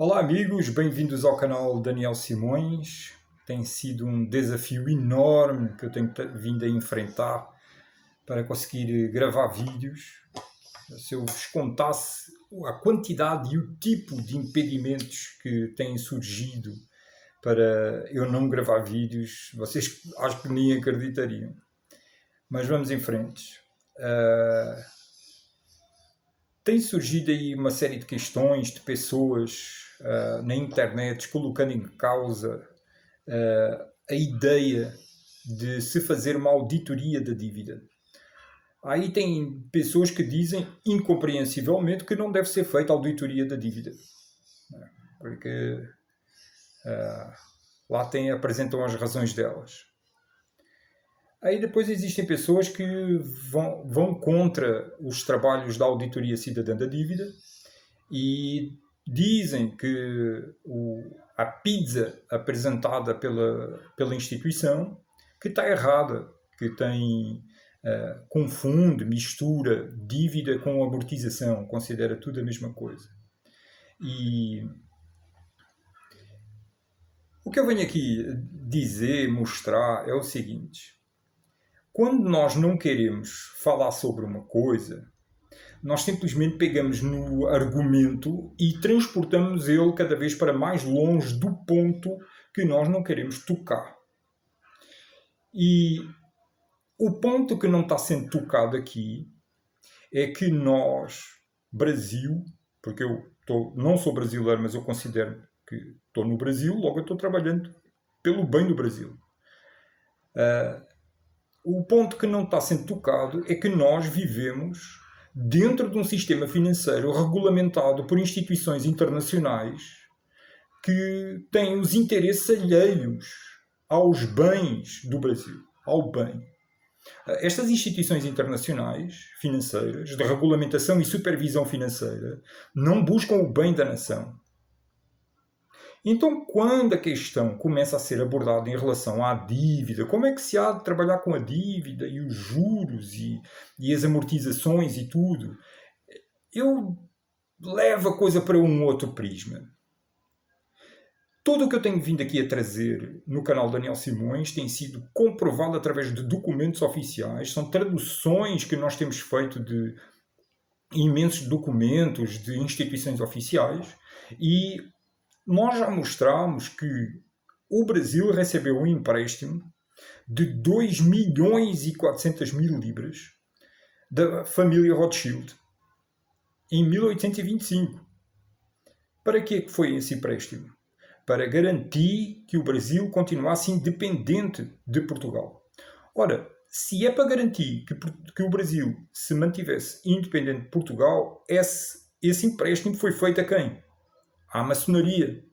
Olá amigos, bem-vindos ao canal Daniel Simões. Tem sido um desafio enorme que eu tenho vindo a enfrentar para conseguir gravar vídeos. Se eu vos contasse a quantidade e o tipo de impedimentos que têm surgido para eu não gravar vídeos, vocês acho que nem acreditariam. Mas vamos em frente. Tem surgido aí uma série de questões de pessoas na internet colocando em causa a ideia de se fazer uma auditoria da dívida. Aí tem pessoas que dizem incompreensivelmente que não deve ser feita a auditoria da dívida, porque lá apresentam as razões delas. Aí depois existem pessoas que vão contra os trabalhos da auditoria cidadã da dívida e dizem que a pizza apresentada pela instituição que está errada, que confunde, mistura dívida com amortização, considera tudo a mesma coisa. E o que eu venho aqui dizer, mostrar, é o seguinte: quando nós não queremos falar sobre uma coisa, nós simplesmente pegamos no argumento e transportamos ele cada vez para mais longe do ponto que nós não queremos tocar. E o ponto que não está sendo tocado aqui é que nós, Brasil, porque eu não sou brasileiro, mas eu considero que estou no Brasil, logo eu estou trabalhando pelo bem do Brasil. O ponto que não está sendo tocado é que nós vivemos dentro de um sistema financeiro regulamentado por instituições internacionais que têm os interesses alheios aos bens do Brasil, ao bem. Estas instituições internacionais financeiras, de regulamentação e supervisão financeira, não buscam o bem da nação. Então, quando a questão começa a ser abordada em relação à dívida, como é que se há de trabalhar com a dívida e os juros e as amortizações e tudo, eu levo a coisa para um outro prisma. Tudo o que eu tenho vindo aqui a trazer no canal Daniel Simões tem sido comprovado através de documentos oficiais, são traduções que nós temos feito de imensos documentos de instituições oficiais e nós já mostramos que o Brasil recebeu um empréstimo de 2.400.000 libras da família Rothschild em 1825. Para que foi esse empréstimo? Para garantir que o Brasil continuasse independente de Portugal. Ora, se é para garantir que o Brasil se mantivesse independente de Portugal, esse empréstimo foi feito a quem? À maçonaria.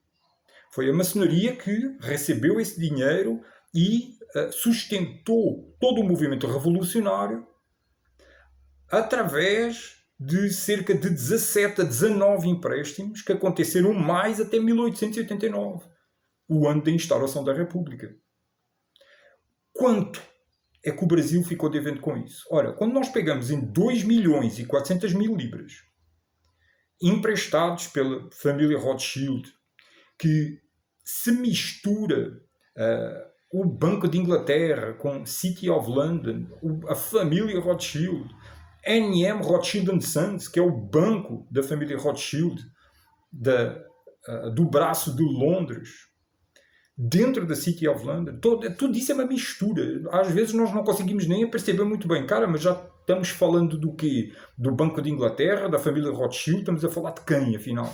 Foi a maçonaria que recebeu esse dinheiro e sustentou todo o movimento revolucionário através de cerca de 17 a 19 empréstimos que aconteceram mais até 1889, o ano da instauração da República. Quanto é que o Brasil ficou devendo com isso? Ora, quando nós pegamos em 2.400.000 libras emprestados pela família Rothschild, que se mistura o Banco de Inglaterra com City of London, a família Rothschild, NM Rothschild & Sons, que é o banco da família Rothschild, do braço de Londres, dentro da City of London, tudo isso é uma mistura. Às vezes nós não conseguimos nem perceber muito bem, cara, mas já estamos falando do quê? Do Banco de Inglaterra, da família Rothschild, estamos a falar de quem, afinal?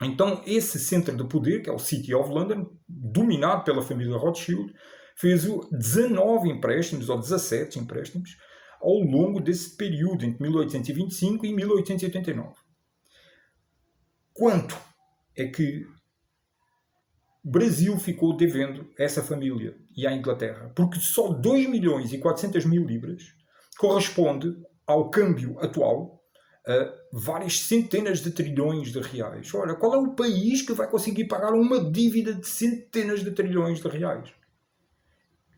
Então, esse centro de poder, que é o City of London, dominado pela família Rothschild, fez 19 empréstimos, ou 17 empréstimos, ao longo desse período, entre 1825 e 1889. Quanto é que o Brasil ficou devendo a essa família e à Inglaterra? Porque só 2.400.000 libras corresponde ao câmbio atual a várias centenas de trilhões de reais. Ora, qual é o país que vai conseguir pagar uma dívida de centenas de trilhões de reais?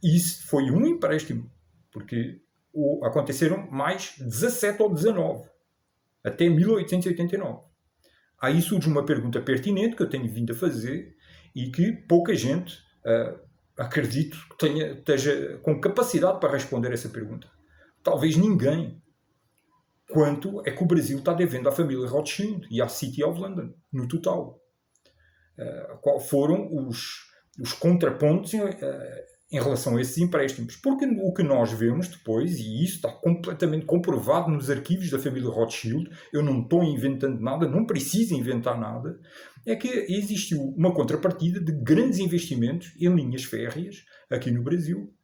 Isso foi um empréstimo, porque aconteceram mais 17 ou 19, até 1889. Aí surge uma pergunta pertinente que eu tenho vindo a fazer e que pouca gente, acredito, esteja com capacidade para responder essa pergunta. Talvez ninguém. Quanto é que o Brasil está devendo à família Rothschild e à City of London, no total? Qual foram os contrapontos em relação a esses empréstimos? Porque o que nós vemos depois, e isso está completamente comprovado nos arquivos da família Rothschild, eu não estou inventando nada, não preciso inventar nada, é que existiu uma contrapartida de grandes investimentos em linhas férreas aqui no Brasil,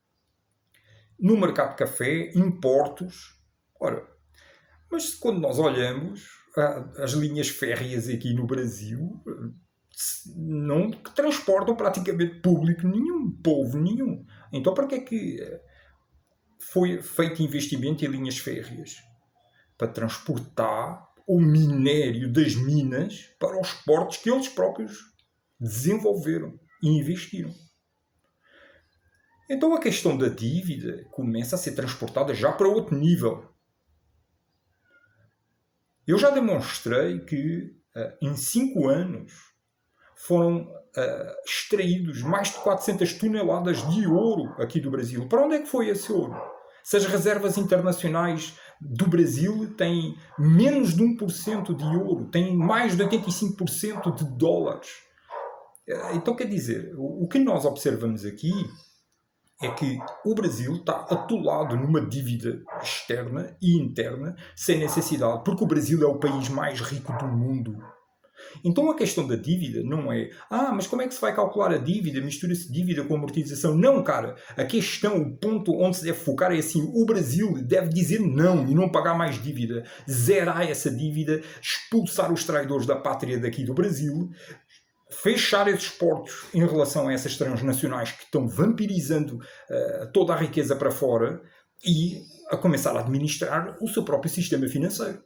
no mercado de café, importos. Ora, mas quando nós olhamos as linhas férreas aqui no Brasil, não transportam praticamente público nenhum, povo nenhum. Então, para que é que foi feito investimento em linhas férreas? Para transportar o minério das minas para os portos que eles próprios desenvolveram e investiram. Então, a questão da dívida começa a ser transportada já para outro nível. Eu já demonstrei que em 5 anos foram extraídos mais de 400 toneladas de ouro aqui do Brasil. Para onde é que foi esse ouro? Se as reservas internacionais do Brasil têm menos de 1% de ouro, têm mais de 85% de dólares. Então, quer dizer, o que nós observamos aqui é que o Brasil está atolado numa dívida externa e interna sem necessidade, porque o Brasil é o país mais rico do mundo. Então a questão da dívida não é mas como é que se vai calcular a dívida? Mistura-se dívida com amortização. Não, cara. A questão, o ponto onde se deve focar é assim, o Brasil deve dizer não e não pagar mais dívida. Zerar essa dívida, expulsar os traidores da pátria daqui do Brasil, fechar esses portos em relação a essas transnacionais que estão vampirizando toda a riqueza para fora e a começar a administrar o seu próprio sistema financeiro.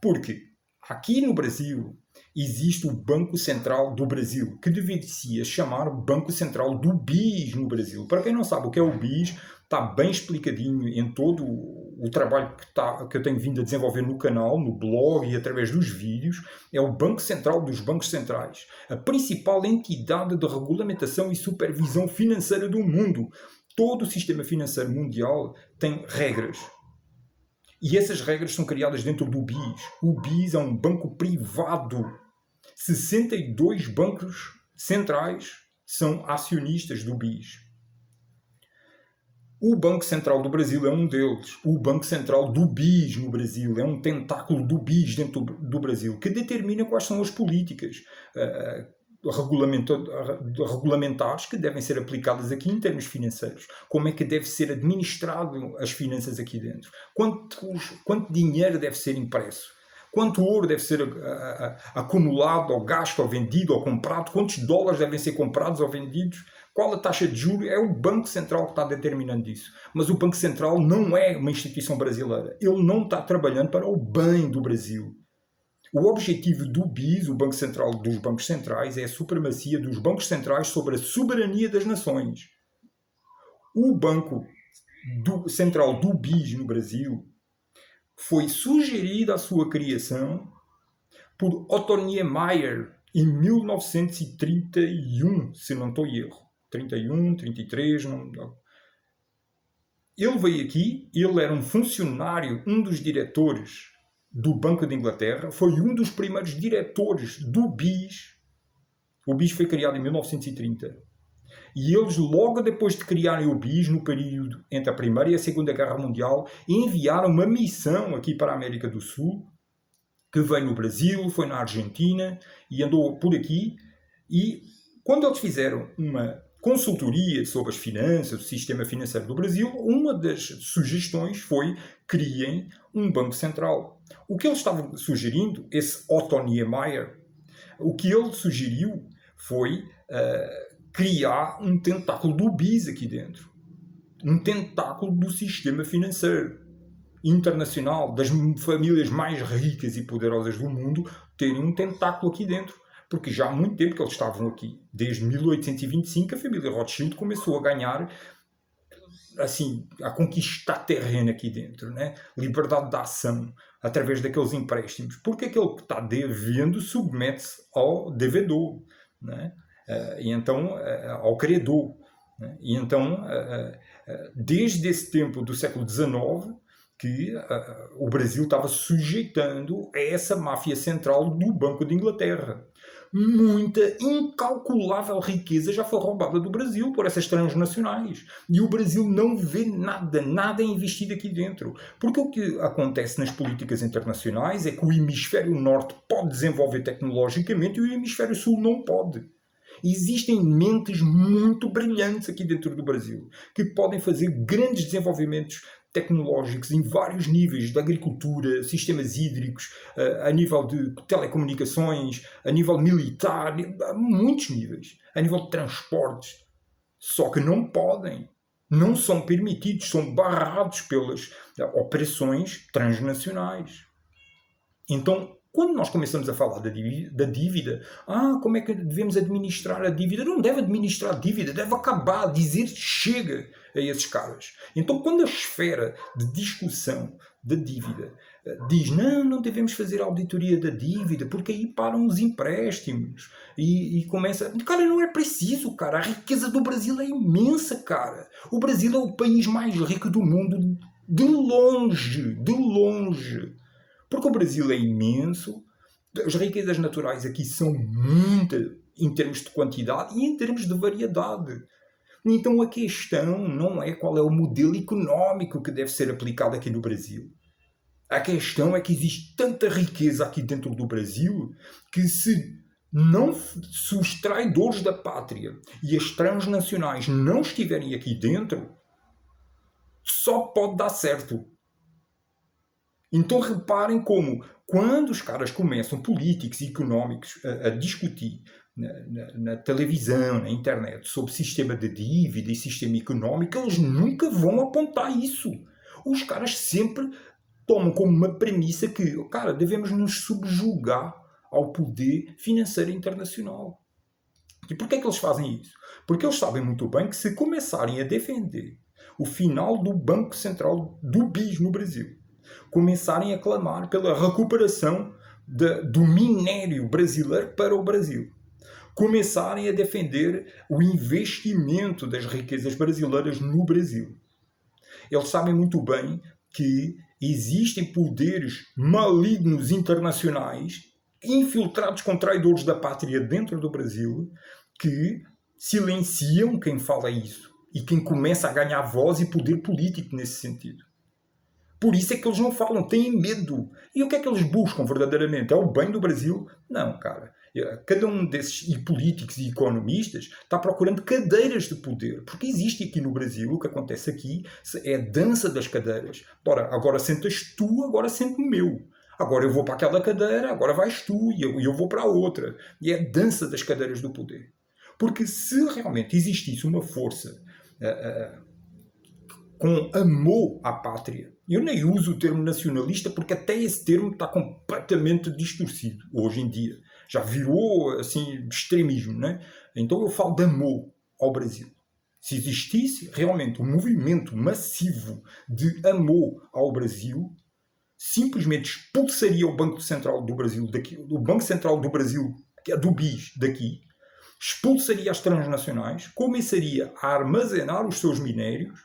Porque aqui no Brasil existe o Banco Central do Brasil, que deveria chamar Banco Central do BIS no Brasil. Para quem não sabe o que é o BIS, está bem explicadinho em todo o trabalho que eu tenho vindo a desenvolver no canal, no blog e através dos vídeos. É o Banco Central dos Bancos Centrais, a principal entidade de regulamentação e supervisão financeira do mundo. Todo o sistema financeiro mundial tem regras. E essas regras são criadas dentro do BIS. O BIS é um banco privado. 62 bancos centrais são acionistas do BIS. O Banco Central do Brasil é um deles. O Banco Central do BIS no Brasil é um tentáculo do BIS dentro do Brasil, que determina quais são as políticas regulamentares que devem ser aplicadas aqui em termos financeiros. Como é que deve ser administrado as finanças aqui dentro? Quanto dinheiro deve ser impresso? Quanto ouro deve ser acumulado, ou gasto, ou vendido, ou comprado? Quantos dólares devem ser comprados ou vendidos? Qual a taxa de juros? É o Banco Central que está determinando isso. Mas o Banco Central não é uma instituição brasileira. Ele não está trabalhando para o bem do Brasil. O objetivo do BIS, o Banco Central dos Bancos Centrais, é a supremacia dos bancos centrais sobre a soberania das nações. O Banco Central do BIS no Brasil foi sugerida a sua criação por Otto Niemeyer em 1931, se não estou em erro. 31, 33, não. Ele veio aqui, ele era um funcionário, um dos diretores do Banco de Inglaterra, foi um dos primeiros diretores do BIS. O BIS foi criado em 1930. E eles, logo depois de criarem o BIS, no período entre a Primeira e a Segunda Guerra Mundial, enviaram uma missão aqui para a América do Sul, que veio no Brasil, foi na Argentina e andou por aqui. E quando eles fizeram uma consultoria sobre as finanças, o sistema financeiro do Brasil, uma das sugestões foi: criem um banco central. O que eles estavam sugerindo, esse Otto Niemeyer, o que ele sugeriu foi criar um tentáculo do BIS aqui dentro. Um tentáculo do sistema financeiro internacional, das famílias mais ricas e poderosas do mundo, terem um tentáculo aqui dentro. Porque já há muito tempo que eles estavam aqui. Desde 1825 a família Rothschild começou a ganhar assim, a conquistar terreno aqui dentro, né? Liberdade de ação através daqueles empréstimos, porque aquele que está devendo submete-se ao devedor, né? E então ao credor, né? E então desde esse tempo do século XIX que o Brasil estava sujeitando a essa máfia central do Banco de Inglaterra. Muita, incalculável riqueza já foi roubada do Brasil por essas transnacionais. E o Brasil não vê nada, nada é investido aqui dentro. Porque o que acontece nas políticas internacionais é que o hemisfério norte pode desenvolver tecnologicamente e o hemisfério sul não pode. Existem mentes muito brilhantes aqui dentro do Brasil que podem fazer grandes desenvolvimentos tecnológicos em vários níveis de agricultura, sistemas hídricos, a nível de telecomunicações, a nível militar, a muitos níveis, a nível de transportes. Só que não podem, não são permitidos, são barrados pelas operações transnacionais. Então, quando nós começamos a falar da dívida, como é que devemos administrar a dívida? Não deve administrar a dívida, deve acabar, dizer chega a esses caras. Então, quando a esfera de discussão da dívida diz não devemos fazer auditoria da dívida, porque aí param os empréstimos e começa... Cara, não é preciso, cara. A riqueza do Brasil é imensa, cara. O Brasil é o país mais rico do mundo de longe, de longe. Porque o Brasil é imenso, as riquezas naturais aqui são muitas em termos de quantidade e em termos de variedade. Então a questão não é qual é o modelo económico que deve ser aplicado aqui no Brasil. A questão é que existe tanta riqueza aqui dentro do Brasil que se os traidores da pátria e as transnacionais não estiverem aqui dentro, só pode dar certo. Então reparem como, quando os caras começam, políticos e económicos, a discutir na televisão, na internet, sobre sistema de dívida e sistema económico, eles nunca vão apontar isso. Os caras sempre tomam como uma premissa que, cara, devemos nos subjugar ao poder financeiro internacional. E porquê é que eles fazem isso? Porque eles sabem muito bem que se começarem a defender o final do Banco Central do BIS no Brasil, começarem a clamar pela recuperação do minério brasileiro para o Brasil, começarem a defender o investimento das riquezas brasileiras no Brasil. Eles sabem muito bem que existem poderes malignos internacionais infiltrados com traidores da pátria dentro do Brasil que silenciam quem fala isso e quem começa a ganhar voz e poder político nesse sentido. Por isso é que eles não falam, têm medo. E o que é que eles buscam verdadeiramente? É o bem do Brasil? Não, cara. Cada um desses políticos e economistas está procurando cadeiras de poder. Porque existe aqui no Brasil, o que acontece aqui é a dança das cadeiras. Ora, agora sentas tu, agora sento o meu. Agora eu vou para aquela cadeira, agora vais tu e eu vou para a outra. E é a dança das cadeiras do poder. Porque se realmente existisse uma força com amor à pátria, eu nem uso o termo nacionalista porque até esse termo está completamente distorcido hoje em dia. Já virou assim extremismo, né? Então eu falo de amor ao Brasil. Se existisse realmente um movimento massivo de amor ao Brasil, simplesmente expulsaria o Banco Central do Brasil daqui, o Banco Central do Brasil, que é do BIS daqui, expulsaria as transnacionais, começaria a armazenar os seus minérios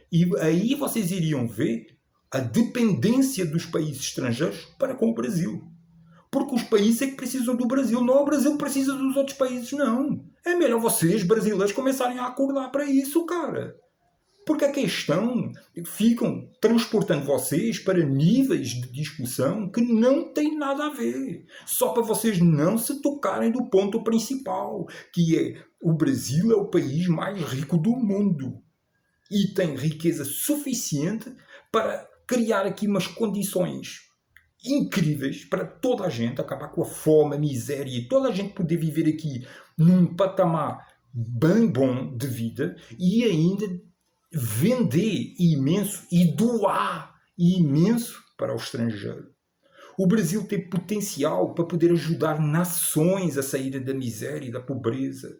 e aí vocês iriam ver a dependência dos países estrangeiros para com o Brasil. Porque os países é que precisam do Brasil, não o Brasil precisa dos outros países, não. É melhor vocês, brasileiros, começarem a acordar para isso, cara. Porque a questão, ficam transportando vocês para níveis de discussão que não têm nada a ver. Só para vocês não se tocarem do ponto principal, que é o Brasil é o país mais rico do mundo. E tem riqueza suficiente para criar aqui umas condições incríveis para toda a gente, acabar com a fome, a miséria e toda a gente poder viver aqui num patamar bem bom de vida e ainda vender imenso e doar imenso para o estrangeiro. O Brasil tem potencial para poder ajudar nações a saírem da miséria e da pobreza.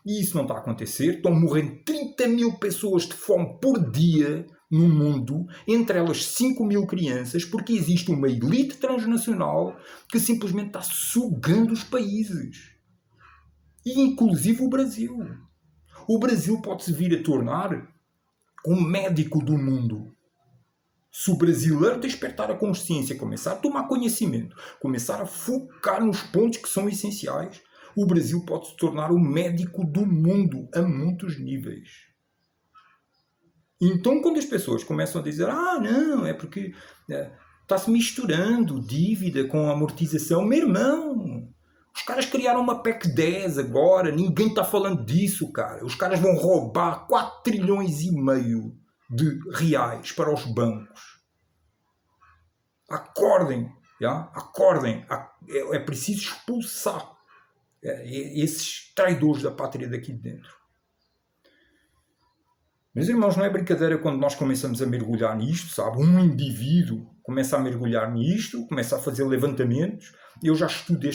E isso não está a acontecer. Estão morrendo 30 mil pessoas de fome por dia no mundo, entre elas 5 mil crianças, porque existe uma elite transnacional que simplesmente está sugando os países. E inclusive o Brasil. O Brasil pode-se vir a tornar o médico do mundo. Se o brasileiro despertar a consciência, começar a tomar conhecimento, começar a focar nos pontos que são essenciais, o Brasil pode se tornar o médico do mundo a muitos níveis. Então, quando as pessoas começam a dizer não, é porque está-se misturando dívida com amortização, meu irmão, os caras criaram uma PEC 10 agora, ninguém está falando disso, cara. Os caras vão roubar 4 trilhões e meio de reais para os bancos. Acordem, acordem. É preciso expulsar esses traidores da pátria daqui de dentro. Meus irmãos, não é brincadeira quando nós começamos a mergulhar nisto, sabe? Um indivíduo começa a mergulhar nisto, começa a fazer levantamentos. Eu já estudo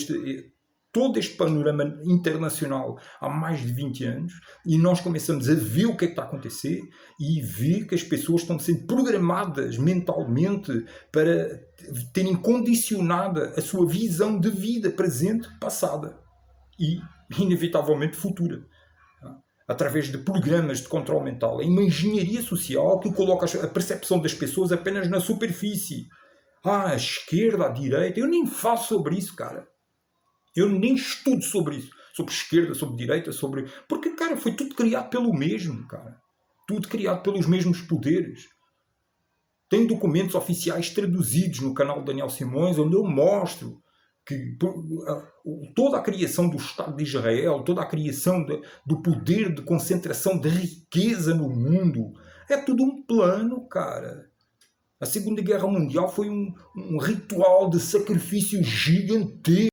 todo este panorama internacional há mais de 20 anos e nós começamos a ver o que é que está a acontecer e ver que as pessoas estão sendo programadas mentalmente para terem condicionada a sua visão de vida presente, passada e inevitavelmente futura, através de programas de controle mental, a engenharia social que coloca a percepção das pessoas apenas na superfície. A esquerda, a direita, eu nem falo sobre isso, cara. Eu nem estudo sobre isso. Sobre esquerda, sobre direita, sobre... Porque, cara, foi tudo criado pelo mesmo, cara. Tudo criado pelos mesmos poderes. Tem documentos oficiais traduzidos no canal Daniel Simões, onde eu mostro que toda a criação do Estado de Israel, toda a criação do poder de concentração de riqueza no mundo, é tudo um plano, cara. A Segunda Guerra Mundial foi um ritual de sacrifício gigantesco.